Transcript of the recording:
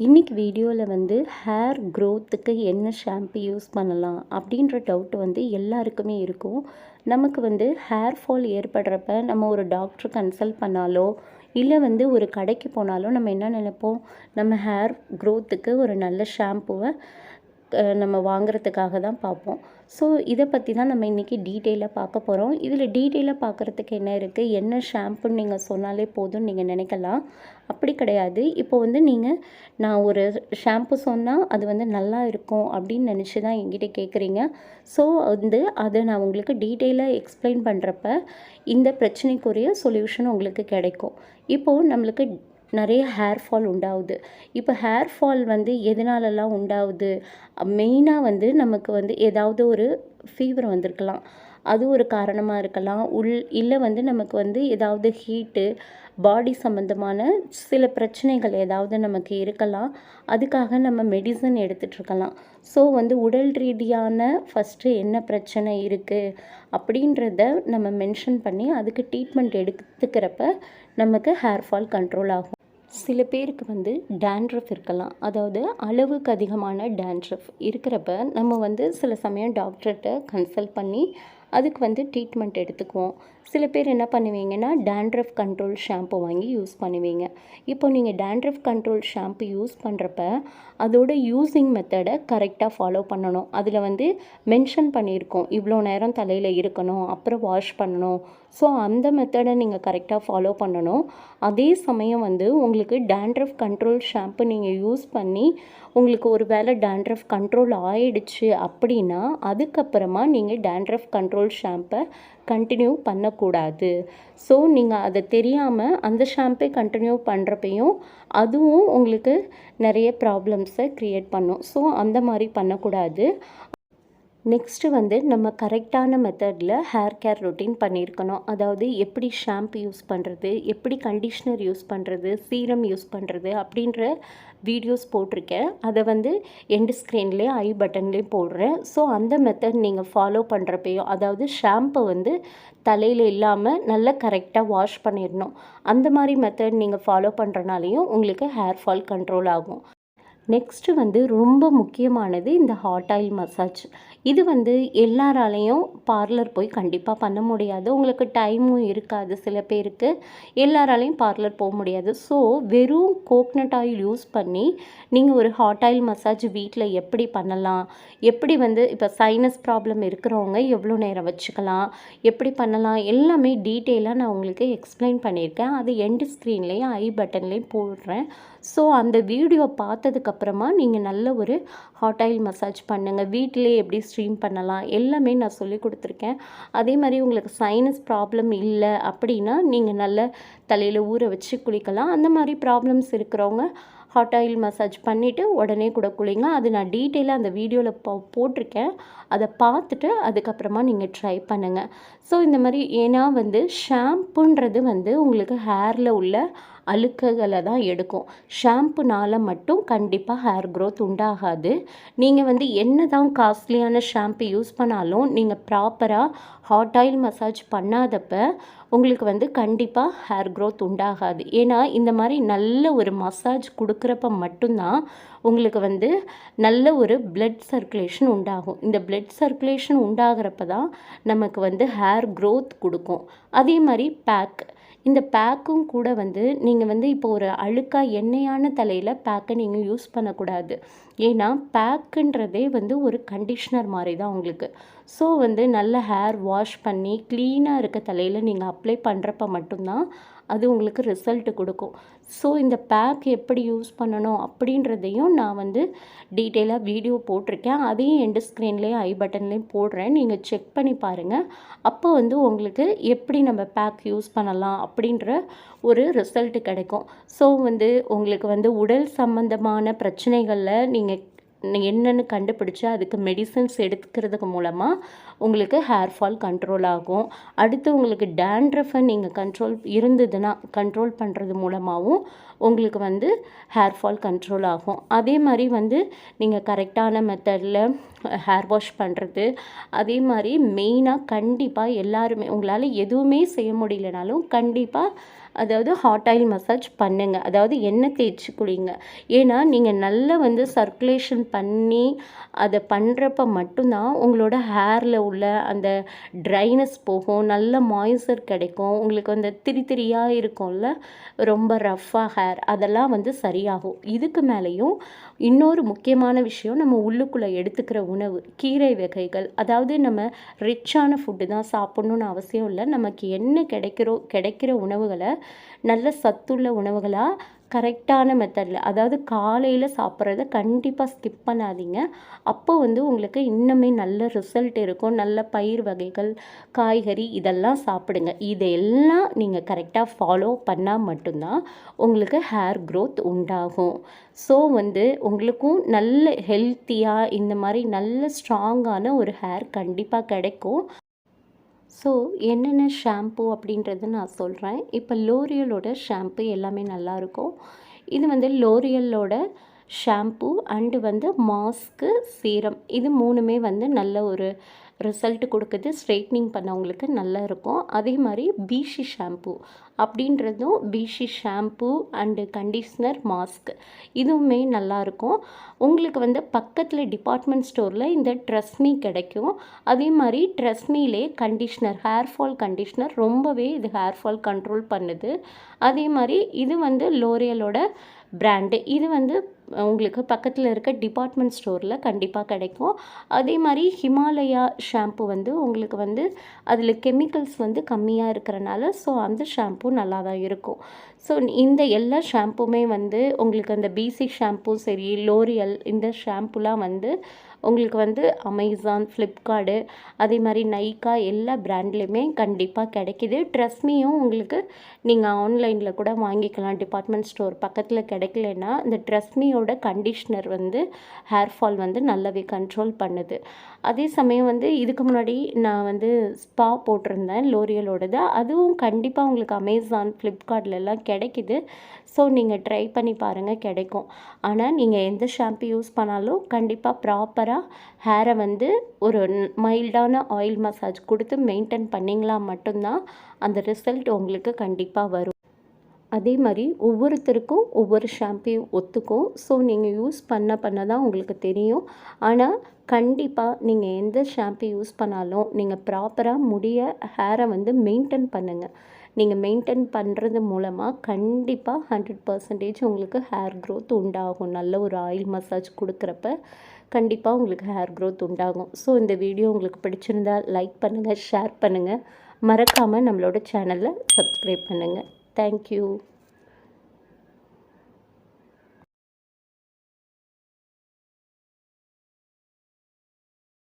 இன்றைக்கி வீடியோவில் வந்து ஹேர் க்ரோத்துக்கு என்ன ஷாம்பு யூஸ் பண்ணலாம் அப்படின்ற டவுட் வந்து எல்லாருக்குமே இருக்கும். நமக்கு வந்து ஹேர் ஃபால் ஏற்படுறப்ப நம்ம ஒரு டாக்டர் கன்சல்ட் பண்ணாலோ இல்லை வந்து ஒரு கடைக்கு போனாலும் நம்ம என்ன நினைப்போம், நம்ம ஹேர் க்ரோத்துக்கு ஒரு நல்ல ஷாம்புவை நம்ம வாங்குறதுக்காக தான் பார்ப்போம். ஸோ இதை பற்றி தான் நம்ம இன்றைக்கி டீட்டெயிலாக பார்க்க போகிறோம். இதில் டீட்டெயிலாக பார்க்குறதுக்கு என்ன இருக்குது, என்ன ஷாம்புன்னு நீங்கள் சொன்னாலே போதும்னு நீங்கள் நினைக்கலாம். அப்படி கிடையாது. இப்போ வந்து நான் ஒரு ஷாம்பு சொன்னால் அது வந்து நல்லா இருக்கும் அப்படின்னு நினச்சி தான் என்கிட்ட கேட்குறீங்க. ஸோ வந்து அதை நான் உங்களுக்கு டீட்டெயிலாக எக்ஸ்பிளைன் பண்ணுறப்ப இந்த பிரச்சனைக்குரிய சொல்யூஷன் உங்களுக்கு கிடைக்கும். இப்போது நம்மளுக்கு நிறைய ஹேர் ஃபால் உண்டாகுது. இப்போ ஹேர் ஃபால் வந்து எதனாலலாம் உண்டாகுது, மெயினாக வந்து நமக்கு வந்து ஏதாவது ஒரு ஃபீவர் வந்திருக்கலாம், அது ஒரு காரணமாக இருக்கலாம். இல்லை வந்து நமக்கு வந்து ஏதாவது ஹீட்டு, பாடி சம்மந்தமான சில பிரச்சனைகள் ஏதாவது நமக்கு இருக்கலாம். அதுக்காக நம்ம மெடிசன் எடுத்துகிட்ருக்கலாம். ஸோ வந்து உடல் ரீதியான ஃபஸ்ட்டு என்ன பிரச்சனை இருக்குது அப்படின்றத நம்ம மென்ஷன் பண்ணி அதுக்கு ட்ரீட்மெண்ட் எடுத்துக்கிறப்ப நமக்கு ஹேர் ஃபால் கண்ட்ரோல் ஆகும். சில பேருக்கு வந்து டேண்ட்ரஃப் இருக்கலாம். அதாவது அளவுக்கு அதிகமான டேண்ட்ரஃப் இருக்கிறப்ப நம்ம வந்து சில சமயம் டாக்டர்கிட்ட கன்சல்ட் பண்ணி அதுக்கு வந்து ட்ரீட்மெண்ட் எடுத்துக்குவோம். சில பேர் என்ன பண்ணுவீங்கன்னா டேண்ட்ரஃப் கண்ட்ரோல் ஷாம்பு வாங்கி யூஸ் பண்ணுவீங்க. இப்போ நீங்கள் டேண்ட்ரஃப் கண்ட்ரோல் ஷாம்பு யூஸ் பண்ணுறப்ப அதோட யூஸிங் மெத்தடை கரெக்டாக ஃபாலோ பண்ணணும். அதில் வந்து மென்ஷன் பண்ணியிருக்கோம், இவ்வளோ நேரம் தலையில் இருக்கணும், அப்புறம் வாஷ் பண்ணணும். ஸோ அந்த மெத்தடை நீங்கள் கரெக்டாக ஃபாலோ பண்ணணும். அதே சமயம் வந்து உங்களுக்கு டேண்ட்ரஃப் கண்ட்ரோல் ஷாம்பு நீங்கள் யூஸ் பண்ணி உங்களுக்கு ஒரு வேளை டேண்ட்ரஃப் கண்ட்ரோல் ஆயிடுச்சு அப்படின்னா அதுக்கப்புறமா நீங்கள் டேண்ட்ரஃப் கண்ட்ரோல் ஷாம்பை கண்டினியூ பண்ணக்கூடாது. ஸோ நீங்கள் அதை தெரியாமல் அந்த ஷாம்பை கண்டினியூ பண்ணுறப்பையும் அதுவும் உங்களுக்கு நிறைய ப்ராப்ளம்ஸை க்ரியேட் பண்ணும். ஸோ அந்த மாதிரி பண்ணக்கூடாது. நெக்ஸ்ட்டு வந்து நம்ம கரெக்டான மெத்தடில் ஹேர் கேர் ரொட்டீன் பண்ணியிருக்கணும். அதாவது எப்படி ஷாம்பு யூஸ் பண்ணுறது, எப்படி கண்டிஷ்னர் யூஸ் பண்ணுறது, சீரம் யூஸ் பண்ணுறது அப்படின்ற வீடியோஸ் போட்டிருக்கேன். அதை வந்து எண்டு ஸ்க்ரீன்லேயே ஐ பட்டன்லேயும் போடுறேன். ஸோ அந்த மெத்தட் நீங்கள் ஃபாலோ பண்ணுறப்பையும், அதாவது ஷாம்பை வந்து தலையில் இல்லாமல் நல்லா கரெக்டாக வாஷ் பண்ணிடணும். அந்த மாதிரி மெத்தட் நீங்கள் ஃபாலோ பண்ணுறனாலையும் உங்களுக்கு ஹேர் ஃபால் கண்ட்ரோல் ஆகும். நெக்ஸ்ட்டு வந்து ரொம்ப முக்கியமானது இந்த ஹாட் ஆயில் மசாஜ். இது வந்து எல்லாராலையும் பார்லர் போய் கண்டிப்பாக பண்ண முடியாது. உங்களுக்கு டைமும் இருக்காது. சில பேருக்கு எல்லாராலையும் பார்லர் போக முடியாது. ஸோ வெறும் கோக்னட் ஆயில் யூஸ் பண்ணி நீங்கள் ஒரு ஹாட் ஆயில் மசாஜ் வீட்டில் எப்படி பண்ணலாம், எப்படி வந்து இப்போ சைனஸ் ப்ராப்ளம் இருக்கிறவங்க எவ்வளோ நேரம் வச்சுக்கலாம், எப்படி பண்ணலாம், எல்லாமே டீட்டெயிலாக நான் உங்களுக்கு எக்ஸ்பிளைன் பண்ணியிருக்கேன். அது எண்டு ஸ்க்ரீன்லேயும் ஐ பட்டன்லேயும் போடுறேன். ஸோ அந்த வீடியோ பார்த்ததுக்கப்புறமா நீங்கள் நல்ல ஒரு ஹாட் ஆயில் மசாஜ் பண்ணுங்கள். வீட்டிலே எப்படி ஸ்ட்ரீம் பண்ணலாம் எல்லாமே நான் சொல்லி கொடுத்துருக்கேன். அதே மாதிரி உங்களுக்கு சைனஸ் ப்ராப்ளம் இல்லை அப்படின்னா நீங்கள் நல்ல தலையில் ஊற வச்சு குளிக்கலாம். அந்த மாதிரி ப்ராப்ளம்ஸ் இருக்கிறவங்க ஹாட் ஆயில் மசாஜ் பண்ணிவிட்டு உடனே கூட குளிங்க. அது நான் டீட்டெயிலாக அந்த வீடியோவில் போட்டிருக்கேன். அதை பார்த்துட்டு அதுக்கப்புறமா நீங்கள் ட்ரை பண்ணுங்கள். ஸோ இந்த மாதிரி ஏன்னா வந்து ஷாம்புன்றது வந்து உங்களுக்கு ஹேரில் உள்ள அழுக்குகளை தான் எடுக்கும். ஷாம்புனால் மட்டும் கண்டிப்பாக ஹேர் க்ரோத் உண்டாகாது. நீங்கள் வந்து என்ன தான் காஸ்ட்லியான ஷாம்பு யூஸ் பண்ணாலும் நீங்கள் ப்ராப்பராக ஹாட் ஆயில் மசாஜ் பண்ணாதப்ப உங்களுக்கு வந்து கண்டிப்பாக ஹேர் க்ரோத் உண்டாகாது. ஏன்னா இந்த மாதிரி நல்ல ஒரு மசாஜ் கொடுக்குறப்ப மட்டும்தான் உங்களுக்கு வந்து நல்ல ஒரு பிளட் சர்க்குலேஷன் உண்டாகும். இந்த பிளட் சர்க்குலேஷன் உண்டாகிறப்ப தான் நமக்கு வந்து ஹேர் க்ரோத் கொடுக்கும். அதே மாதிரி இந்த பேக்கும் கூட வந்து நீங்கள் வந்து இப்போ ஒரு அழுக்காக எண்ணெயான தலையில் பேக்கை நீங்கள் யூஸ் பண்ணக்கூடாது. ஏன்னா பேக்குன்றதே வந்து ஒரு கண்டிஷ்னர் மாதிரி தான் உங்களுக்கு. ஸோ வந்து நல்ல ஹேர் வாஷ் பண்ணி க்ளீனாக இருக்க தலையில் நீங்கள் அப்ளை பண்ணுறப்ப மட்டும்தான் அது உங்களுக்கு ரிசல்ட்டு கொடுக்கும். ஸோ இந்த பேக் எப்படி யூஸ் பண்ணணும் அப்படின்றதையும் நான் வந்து டீட்டெயிலாக வீடியோ போட்டிருக்கேன். அதையும் எண்டு ஸ்க்ரீன்லேயும் ஐ பட்டன்லேயும் போடுறேன். நீங்கள் செக் பண்ணி பாருங்கள். அப்போ வந்து உங்களுக்கு எப்படி நம்ம பேக் யூஸ் பண்ணலாம் அப்படின்ற ஒரு ரிசல்ட்டு கிடைக்கும். ஸோ வந்து உங்களுக்கு வந்து உடல் சம்பந்தமான பிரச்சனைகளில் நீங்கள் என்னென்னு கண்டுபிடிச்சி அதுக்கு மெடிசன்ஸ் எடுத்துக்கிறதுக்கு மூலமாக உங்களுக்கு ஹேர் ஃபால் கண்ட்ரோல் ஆகும். அடுத்து உங்களுக்கு டேண்ட்ரஃபை நீங்கள் கண்ட்ரோல் பண்ணுறது மூலமாகவும் உங்களுக்கு வந்து ஹேர் ஃபால் கண்ட்ரோல் ஆகும். அதே மாதிரி வந்து நீங்கள் கரெக்டான மெத்தடில் ஹேர் வாஷ் பண்ணுறது, அதே மாதிரி மெயினாக கண்டிப்பாக எல்லாருமே உங்களால் எதுவுமே செய்ய முடியலனாலும் கண்டிப்பாக அதாவது ஹாட் ஆயில் மசாஜ் பண்ணுங்கள். அதாவது எண்ணெய் தேய்ச்சி குளிங்க. ஏன்னா நீங்கள் நல்லா வந்து சர்க்குலேஷன் பண்ணி அதை பண்ணுறப்ப மட்டும்தான் உங்களோட ஹேரில் உள்ள அந்த ட்ரைனஸ் போகும், நல்ல மாய்ஸ்சர் கிடைக்கும். உங்களுக்கு அந்த திரி திரியாக இருக்கும்ல, ரொம்ப ரஃப்பாக ஹேர், அதெல்லாம் வந்து சரியாகும். இதுக்கு மேலேயும் இன்னொரு முக்கியமான விஷயம், நம்ம உள்ளுக்குள்ளே எடுத்துக்கிற உணவு, கீரை வகைகள். அதாவது நம்ம ரிச்சான ஃபுட்டு தான் சாப்பிட்ணுன்னு அவசியம் இல்லை. நமக்கு என்ன கிடைக்கிற உணவுகளை நல்ல சத்துள்ள உணவுகளாக கரெக்டான மெத்தடில், அதாவது காலையில் சாப்பிட்றத கண்டிப்பாக ஸ்கிப் பண்ணாதீங்க. அப்போ வந்து உங்களுக்கு இன்னுமே நல்ல ரிசல்ட் இருக்கும். நல்ல பயிர் வகைகள், காய்கறி இதெல்லாம் சாப்பிடுங்க. இதெல்லாம் நீங்கள் கரெக்டாக ஃபாலோ பண்ணால் மட்டும்தான் உங்களுக்கு ஹேர் க்ரோத் உண்டாகும். ஸோ வந்து உங்களுக்கும் நல்ல ஹெல்த்தியாக இந்த மாதிரி நல்ல ஸ்ட்ராங்கான ஒரு ஹேர் கண்டிப்பாக கிடைக்கும். ஸோ என்னென்ன ஷாம்பு அப்படின்றத நான் சொல்கிறேன். இப்போ லோரியலோட ஷாம்பு எல்லாமே நல்லாயிருக்கும். இது வந்து லோரியலோட ஷாம்பு அண்டு வந்து மாஸ்க்கு, சீரம், இது 3மே வந்து நல்ல ஒரு ரிசல்ட் கொடுக்குது. ஸ்ட்ரைட்னிங் பண்ணவங்களுக்கு நல்லா இருக்கும். அதே மாதிரி பிஷி ஷாம்பு அப்படின்றதும், busy shampoo and conditioner, mask இதுவுமே நல்லாயிருக்கும். உங்களுக்கு வந்து பக்கத்தில் டிபார்ட்மெண்ட் ஸ்டோரில் இந்த ட்ரெஸ்மீ கிடைக்கும். அதே மாதிரி ட்ரெஸ்மீலே கண்டிஷ்னர், ஹேர் ஃபால் கண்டிஷ்னர் ரொம்பவே இது ஹேர் ஃபால் கண்ட்ரோல் பண்ணுது. அதே மாதிரி இது வந்து லோரியலோட பிராண்டு. இது வந்து உங்களுக்கு பக்கத்தில் இருக்க டிபார்ட்மெண்ட் ஸ்டோரில் கண்டிப்பாக கிடைக்கும். அதே மாதிரி ஹிமாலயா ஷாம்பு வந்து உங்களுக்கு வந்து அதில் கெமிக்கல்ஸ் வந்து கம்மியாக இருக்கிறனால ஸோ அந்த ஷாம்பு நல்லா தான் இருக்கும். ஸோ இந்த எல்லா ஷாம்புமே வந்து உங்களுக்கு அந்த பிசி ஷாம்பு சரி, லோரியல் இந்த ஷாம்புலாம் வந்து உங்களுக்கு வந்து அமேசான், ஃப்ளிப்கார்டு, அதே மாதிரி நைக்கா எல்லா பிராண்ட்லேயுமே கண்டிப்பாக கிடைக்கிது. ட்ரெஸ்மியும் உங்களுக்கு நீங்கள் ஆன்லைனில் கூட வாங்கிக்கலாம். டிபார்ட்மெண்ட் ஸ்டோர் பக்கத்தில் கிடைக்கலன்னா இந்த ட்ரெஸ்மியோட கண்டிஷ்னர் வந்து ஹேர் ஃபால் வந்து நல்லாவே கண்ட்ரோல் பண்ணுது. அதே சமயம் வந்து இதுக்கு முன்னாடி நான் வந்து ஸ்பா போட்டிருந்தேன் லோரியலோடது. அதுவும் கண்டிப்பாக உங்களுக்கு அமேசான், ஃப்ளிப்கார்ட்லலாம் கிடைக்கிது. ஸோ நீங்கள் ட்ரை பண்ணி பாருங்கள், கிடைக்கும். ஆனால் நீங்கள் எந்த ஷாம்பு யூஸ் பண்ணாலும் கண்டிப்பாக ப்ராப்பராக ஹேரை வந்து ஒரு மைல்டான ஆயில் மசாஜ் கொடுத்து மெயின்டைன் பண்ணிங்களா மட்டும்தான் அந்த ரிசல்ட் உங்களுக்கு கண்டிப்பாக வரும். அதே மாதிரி ஒவ்வொருத்தருக்கும் ஒவ்வொரு ஷாம்பு ஒத்துக்கும். ஸோ நீங்கள் யூஸ் பண்ண தான் உங்களுக்கு தெரியும். ஆனால் கண்டிப்பாக நீங்கள் எந்த ஷாம்பு யூஸ் பண்ணாலும் நீங்கள் ப்ராப்பராக ஹேரை வந்து மெயின்டைன் பண்ணுங்கள். நீங்கள் மெயின்டைன் பண்ணுறது மூலமாக கண்டிப்பாக 100% உங்களுக்கு ஹேர் க்ரோத் உண்டாகும். நல்ல ஒரு ஆயில் மசாஜ் கொடுக்குறப்ப கண்டிப்பாக உங்களுக்கு ஹேர் க்ரோத் உண்டாகும். ஸோ இந்த வீடியோ உங்களுக்கு பிடிச்சிருந்தால் லைக் பண்ணுங்கள், ஷேர் பண்ணுங்கள். மறக்காமல் நம்மளோட சேனலை சப்ஸ்கிரைப் பண்ணுங்கள். தேங்க்யூ.